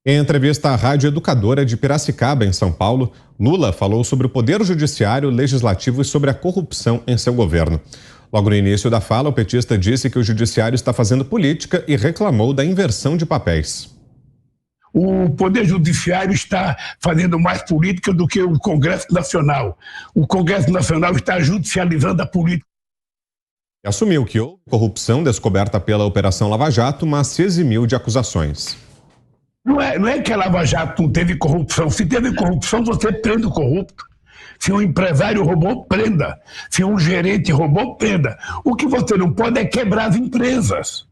Em entrevista à Rádio Educadora de Piracicaba, em São Paulo, Lula falou sobre o poder judiciário, legislativo e sobre a corrupção em seu governo. Logo no início da fala, o petista disse que o judiciário está fazendo política e reclamou da inversão de papéis. O Poder Judiciário está fazendo mais política do que o Congresso Nacional. O Congresso Nacional está judicializando a política. E assumiu que houve corrupção descoberta pela Operação Lava Jato, mas se eximiu de acusações. Não é que a Lava Jato não teve corrupção. Se teve corrupção, você prende o corrupto. Se um empresário roubou, prenda. Se um gerente roubou, prenda. O que você não pode é quebrar as empresas.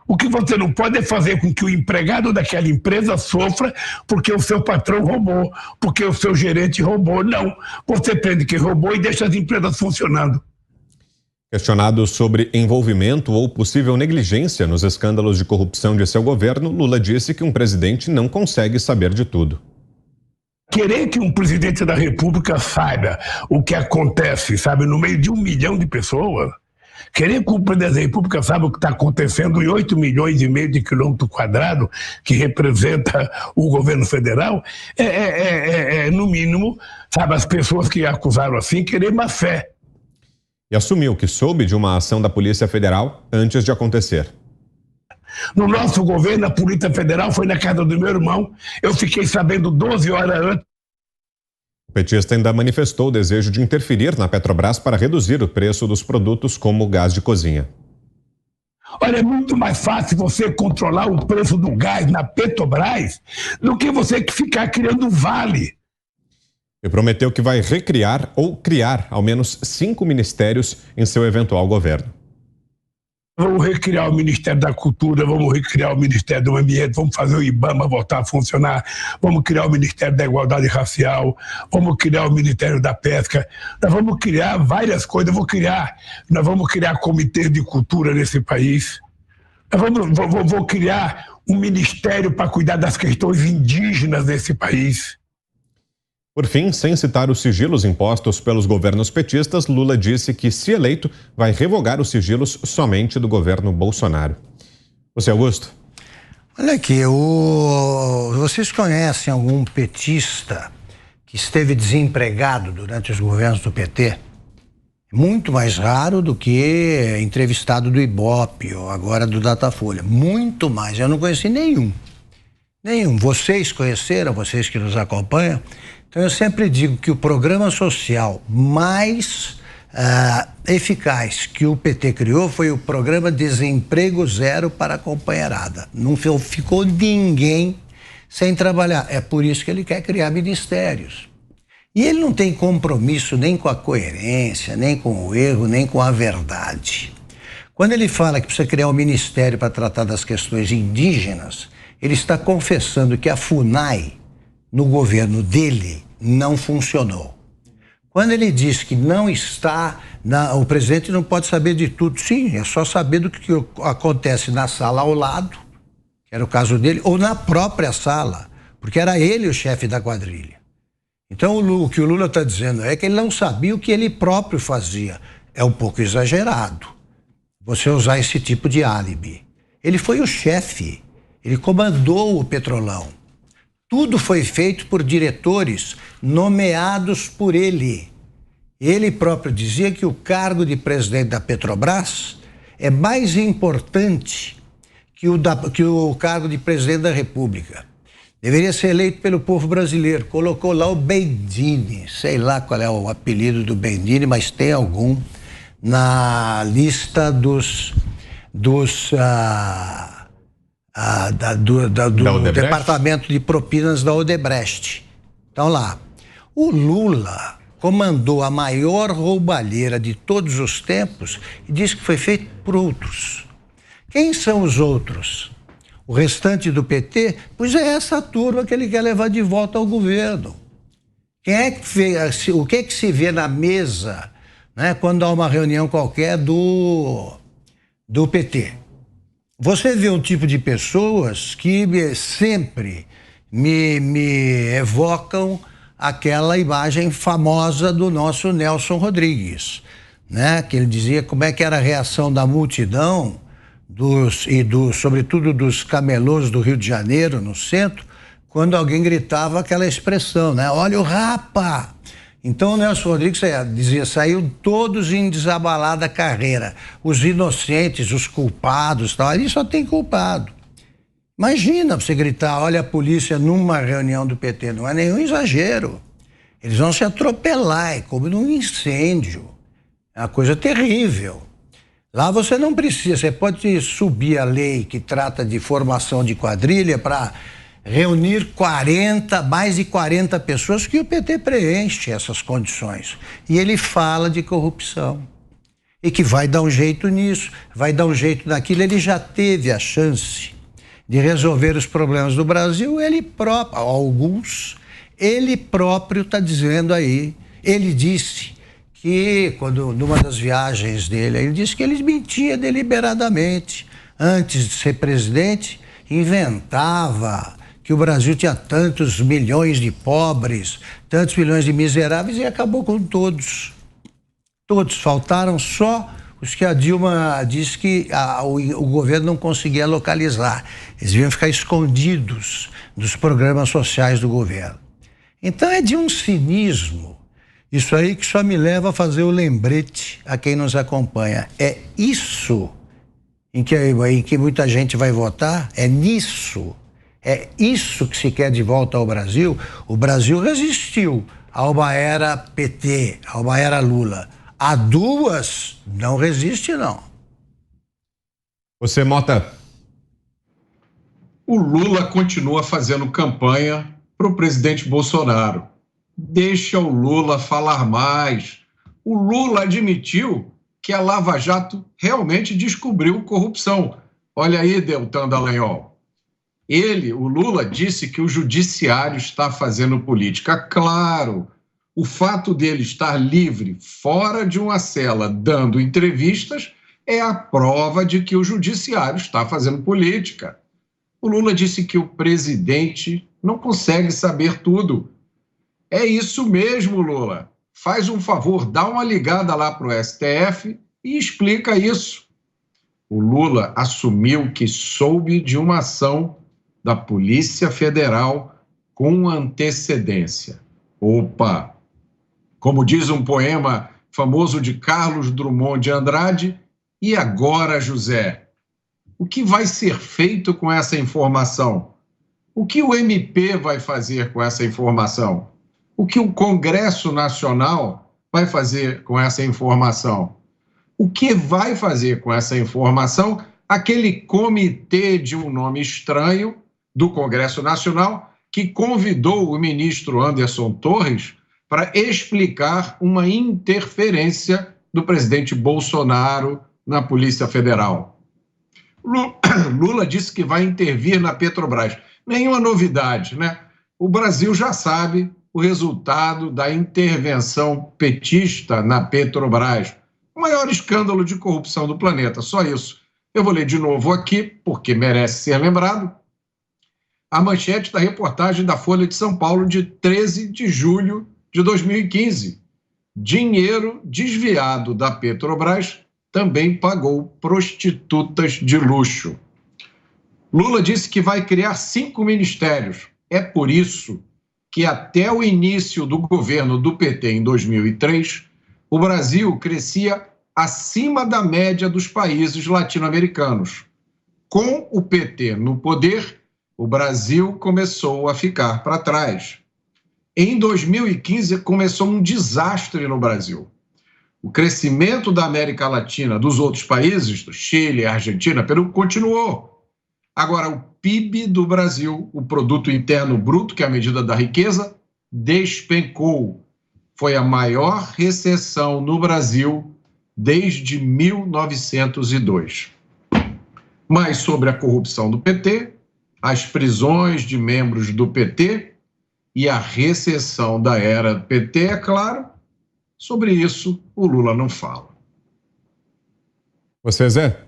O que você não pode é fazer com que o empregado daquela empresa sofra porque o seu patrão roubou, porque o seu gerente roubou. Não. Você prende quem roubou e deixa as empresas funcionando. Questionado sobre envolvimento ou possível negligência nos escândalos de corrupção de seu governo, Lula disse que um presidente não consegue saber de tudo. Querer que um presidente da República saiba o que acontece, sabe, no meio de 1 milhão de pessoas, querer que o presidente da República saiba o que está acontecendo em 8,5 milhões de quilômetros quadrados, que representa o governo federal, no mínimo, sabe, as pessoas que acusaram assim, querer má fé. E assumiu que soube de uma ação da Polícia Federal antes de acontecer. No nosso governo, a Polícia Federal foi na casa do meu irmão. Eu fiquei sabendo 12 horas antes. O petista ainda manifestou o desejo de interferir na Petrobras para reduzir o preço dos produtos como o gás de cozinha. Olha, é muito mais fácil você controlar o preço do gás na Petrobras do que você ficar criando vale. E prometeu que vai recriar ou criar ao menos 5 ministérios em seu eventual governo. Vamos recriar o Ministério da Cultura, vamos recriar o Ministério do Ambiente, vamos fazer o IBAMA voltar a funcionar, vamos criar o Ministério da Igualdade Racial, vamos criar o Ministério da Pesca, nós vamos criar várias coisas, nós vamos criar comitês de cultura nesse país, vou criar um ministério para cuidar das questões indígenas nesse país. Por fim, sem citar os sigilos impostos pelos governos petistas, Lula disse que, se eleito, vai revogar os sigilos somente do governo Bolsonaro. Você, Augusto? Olha aqui, vocês conhecem algum petista que esteve desempregado durante os governos do PT? Muito mais raro do que entrevistado do Ibope ou agora do Datafolha. Muito mais. Eu não conheci nenhum. Vocês conheceram, vocês que nos acompanham? Então eu sempre digo que o programa social mais eficaz que o PT criou foi o programa Desemprego Zero para a Companheirada. Não ficou ninguém sem trabalhar. É por isso que ele quer criar ministérios. E ele não tem compromisso nem com a coerência, nem com o erro, nem com a verdade. Quando ele fala que precisa criar um ministério para tratar das questões indígenas, ele está confessando que a FUNAI, no governo dele, não funcionou. Quando ele diz que o presidente não pode saber de tudo, sim, é só saber do que acontece na sala ao lado, que era o caso dele, ou na própria sala, porque era ele o chefe da quadrilha. Então o que o Lula está dizendo é que ele não sabia o que ele próprio fazia. É um pouco exagerado você usar esse tipo de álibi. Ele foi o chefe, ele comandou o Petrolão. Tudo foi feito por diretores nomeados por ele. Ele próprio dizia que o cargo de presidente da Petrobras é mais importante que o cargo de presidente da República. Deveria ser eleito pelo povo brasileiro. Colocou lá o Bendini, sei lá qual é o apelido do Bendini, mas tem algum na lista do Departamento de Propinas da Odebrecht. Então lá, o Lula comandou a maior roubalheira de todos os tempos e disse que foi feito por outros. Quem são os outros? O restante do PT? Pois é essa turma que ele quer levar de volta ao governo. O que é que se vê na mesa, né, quando há uma reunião qualquer do PT? Você vê um tipo de pessoas que sempre me evocam aquela imagem famosa do nosso Nelson Rodrigues, né? Que ele dizia como é que era a reação da multidão sobretudo dos camelôs do Rio de Janeiro, no centro, quando alguém gritava aquela expressão, né? Olha o rapa! Então o Nelson Rodrigues dizia, saíram todos em desabalada carreira. Os inocentes, os culpados, tal. Ali só tem culpado. Imagina você gritar, olha a polícia numa reunião do PT, não é nenhum exagero. Eles vão se atropelar, é como num incêndio. É uma coisa terrível. Lá você não precisa, você pode subir a lei que trata de formação de quadrilha para reunir mais de 40 pessoas, que o PT preenche essas condições. E ele fala de corrupção. E que vai dar um jeito nisso, vai dar um jeito naquilo. Ele já teve a chance de resolver os problemas do Brasil, ele próprio, ele próprio está dizendo aí, ele disse que, numa das viagens dele, ele disse que ele mentia deliberadamente. Antes de ser presidente, inventava que o Brasil tinha tantos milhões de pobres, tantos milhões de miseráveis, e acabou com todos. Todos, faltaram só os que a Dilma disse que o governo não conseguia localizar. Eles iam ficar escondidos dos programas sociais do governo. Então é de um cinismo, isso aí que só me leva a fazer o lembrete a quem nos acompanha. É isso em que muita gente vai votar, é nisso. É isso que se quer de volta ao Brasil. O Brasil resistiu a uma era PT, a uma era Lula. A duas, não resiste, não. Você, Mota. O Lula continua fazendo campanha para o presidente Bolsonaro. Deixa o Lula falar mais. O Lula admitiu que a Lava Jato realmente descobriu corrupção. Olha aí, Deltan Dallagnol. O Lula, disse que o judiciário está fazendo política. Claro, o fato dele estar livre, fora de uma cela, dando entrevistas, é a prova de que o judiciário está fazendo política. O Lula disse que o presidente não consegue saber tudo. É isso mesmo, Lula. Faz um favor, dá uma ligada lá para o STF e explica isso. O Lula assumiu que soube de uma ação da Polícia Federal com antecedência. Opa! Como diz um poema famoso de Carlos Drummond de Andrade, e agora, José? O que vai ser feito com essa informação? O que o MP vai fazer com essa informação? O que o Congresso Nacional vai fazer com essa informação? O que vai fazer com essa informação aquele comitê de um nome estranho do Congresso Nacional que convidou o ministro Anderson Torres para explicar uma interferência do presidente Bolsonaro na Polícia Federal? Lula disse que vai intervir na Petrobras. Nenhuma novidade, né? O Brasil já sabe o resultado da intervenção petista na Petrobras. O maior escândalo de corrupção do planeta, só isso. Eu vou ler de novo aqui, porque merece ser lembrado, a manchete da reportagem da Folha de São Paulo de 13 de julho de 2015. Dinheiro desviado da Petrobras também pagou prostitutas de luxo. Lula disse que vai criar 5 ministérios. É por isso que até o início do governo do PT em 2003, o Brasil crescia acima da média dos países latino-americanos. Com o PT no poder, o Brasil começou a ficar para trás. Em 2015, começou um desastre no Brasil. O crescimento da América Latina, dos outros países, do Chile, Argentina, Peru, continuou. Agora, o PIB do Brasil, o Produto Interno Bruto, que é a medida da riqueza, despencou. Foi a maior recessão no Brasil desde 1902. Mas sobre a corrupção do PT, as prisões de membros do PT e a recessão da era do PT, é claro, sobre isso o Lula não fala. Você, Zé?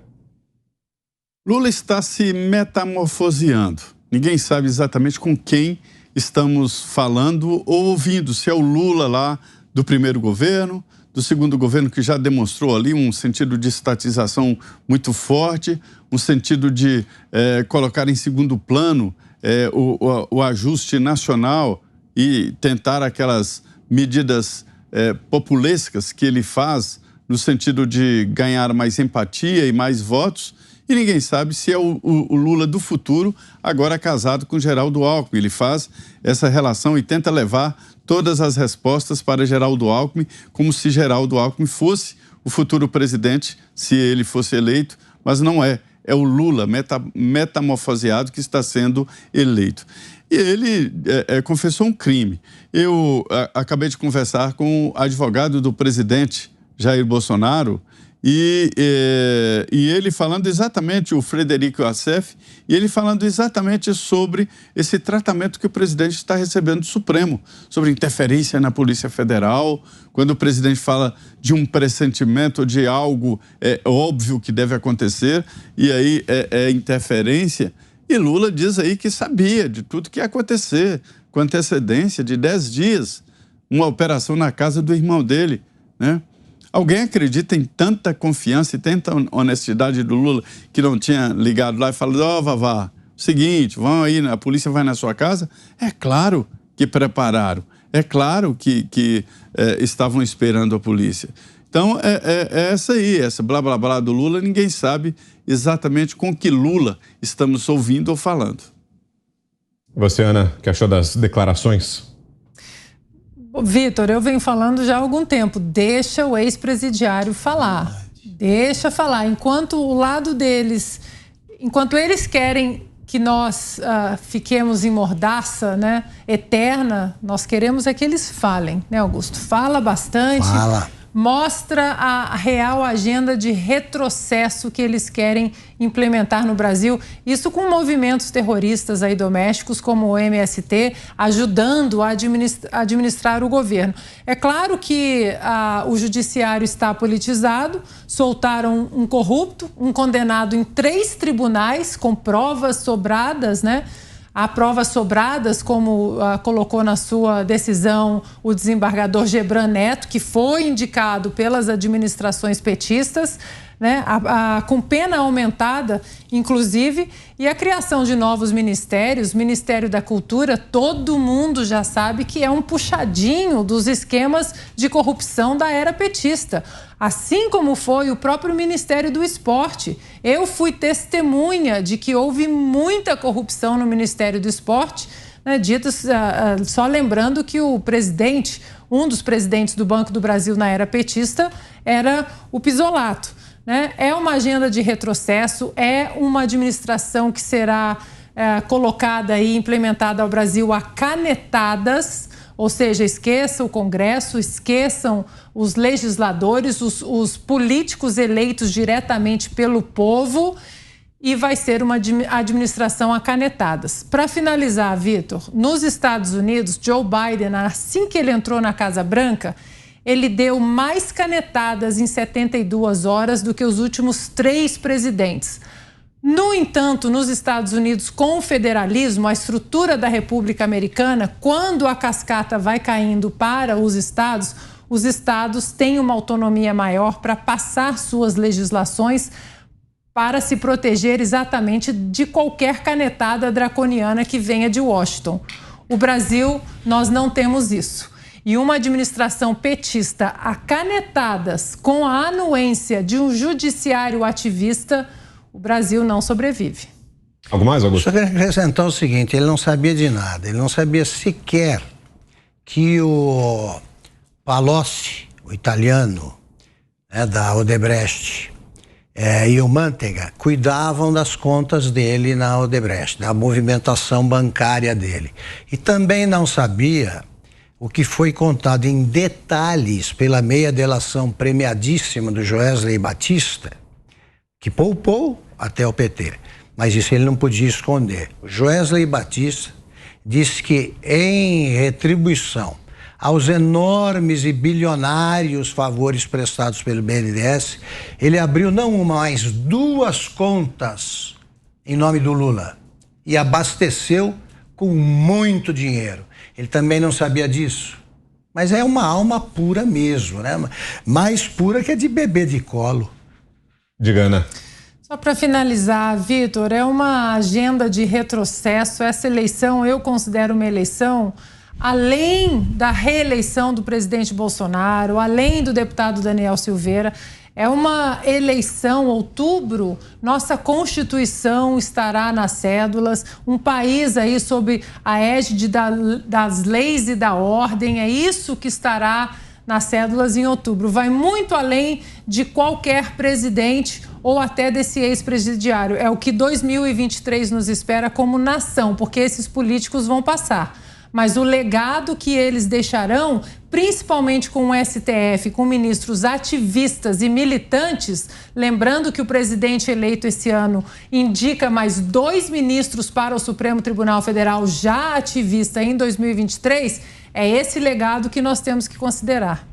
Lula está se metamorfoseando. Ninguém sabe exatamente com quem estamos falando ou ouvindo. Se é o Lula lá do primeiro governo, do segundo governo, que já demonstrou ali um sentido de estatização muito forte, um sentido de colocar em segundo plano o ajuste nacional e tentar aquelas medidas populescas que ele faz no sentido de ganhar mais empatia e mais votos, e ninguém sabe se é o Lula do futuro, agora casado com Geraldo Alckmin. Ele faz essa relação e tenta levar todas as respostas para Geraldo Alckmin, como se Geraldo Alckmin fosse o futuro presidente, se ele fosse eleito, mas não é. É o Lula metamorfoseado que está sendo eleito. E ele confessou um crime. Eu acabei de conversar com o advogado do presidente Jair Bolsonaro e ele falando exatamente, o Frederico Assef, e ele falando exatamente sobre esse tratamento que o presidente está recebendo do Supremo, sobre interferência na Polícia Federal, quando o presidente fala de um pressentimento de algo óbvio que deve acontecer, e aí é interferência. E Lula diz aí que sabia de tudo que ia acontecer, com antecedência de 10 dias, uma operação na casa do irmão dele, né? Alguém acredita em tanta confiança e tanta honestidade do Lula que não tinha ligado lá e falado, Vavá, seguinte, vão aí, a polícia vai na sua casa? É claro que prepararam, é claro que estavam esperando a polícia. Então, essa aí, essa blá blá blá do Lula, ninguém sabe exatamente com que Lula estamos ouvindo ou falando. Você, Ana, o que achou das declarações? Vitor, eu venho falando já há algum tempo, deixa o ex-presidiário falar, deixa falar, enquanto o lado deles, enquanto eles querem que nós fiquemos em mordaça, né, eterna, nós queremos é que eles falem, né, Augusto? Fala bastante. Fala. Mostra a real agenda de retrocesso que eles querem implementar no Brasil. Isso com movimentos terroristas aí domésticos, como o MST, ajudando a administrar o governo. É claro que o judiciário está politizado, soltaram um corrupto, um condenado em 3 tribunais, com provas sobradas, né? Há provas sobradas, como colocou na sua decisão o desembargador Gebran Neto, que foi indicado pelas administrações petistas, né, com pena aumentada, inclusive, e a criação de novos ministérios, Ministério da Cultura, todo mundo já sabe que é um puxadinho dos esquemas de corrupção da era petista. Assim como foi o próprio Ministério do Esporte. Eu fui testemunha de que houve muita corrupção no Ministério do Esporte, né, só lembrando que o presidente, um dos presidentes do Banco do Brasil na era petista, era o Pisolato. Né? É uma agenda de retrocesso, é uma administração que será colocada e implementada ao Brasil a canetadas, ou seja, esqueça o Congresso, esqueçam os legisladores, os políticos eleitos diretamente pelo povo, e vai ser uma administração a canetadas. Para finalizar, Vitor, nos Estados Unidos, Joe Biden, assim que ele entrou na Casa Branca, ele deu mais canetadas em 72 horas do que os últimos 3 presidentes. No entanto, nos Estados Unidos, com o federalismo, a estrutura da República Americana, quando a cascata vai caindo para os estados têm uma autonomia maior para passar suas legislações para se proteger exatamente de qualquer canetada draconiana que venha de Washington. O Brasil, nós não temos isso. E uma administração petista a canetadas, com a anuência de um judiciário ativista, o Brasil não sobrevive. Algo mais, Augusto? Só quero acrescentar o seguinte, ele não sabia de nada, ele não sabia sequer que o Palocci, o italiano, né, da Odebrecht, e o Mantega cuidavam das contas dele na Odebrecht, da movimentação bancária dele. E também não sabia o que foi contado em detalhes pela meia delação premiadíssima do Joesley Batista, que poupou até o PT, mas isso ele não podia esconder. O Joesley Batista disse que, em retribuição aos enormes e bilionários favores prestados pelo BNDES, ele abriu não uma, mas 2 contas em nome do Lula e abasteceu com muito dinheiro. Ele também não sabia disso, mas é uma alma pura mesmo, né? Mais pura que a de bebê de colo. Diga, Ana. Só para finalizar, Vitor, é uma agenda de retrocesso. Essa eleição eu considero uma eleição, além da reeleição do presidente Bolsonaro, além do deputado Daniel Silveira, é uma eleição, outubro, nossa Constituição estará nas cédulas, um país aí sob a égide das leis e da ordem, é isso que estará nas cédulas em outubro. Vai muito além de qualquer presidente ou até desse ex-presidiário. É o que 2023 nos espera como nação, porque esses políticos vão passar. Mas o legado que eles deixarão, principalmente com o STF, com ministros ativistas e militantes, lembrando que o presidente eleito esse ano indica mais 2 ministros para o Supremo Tribunal Federal já ativista em 2023, é esse legado que nós temos que considerar.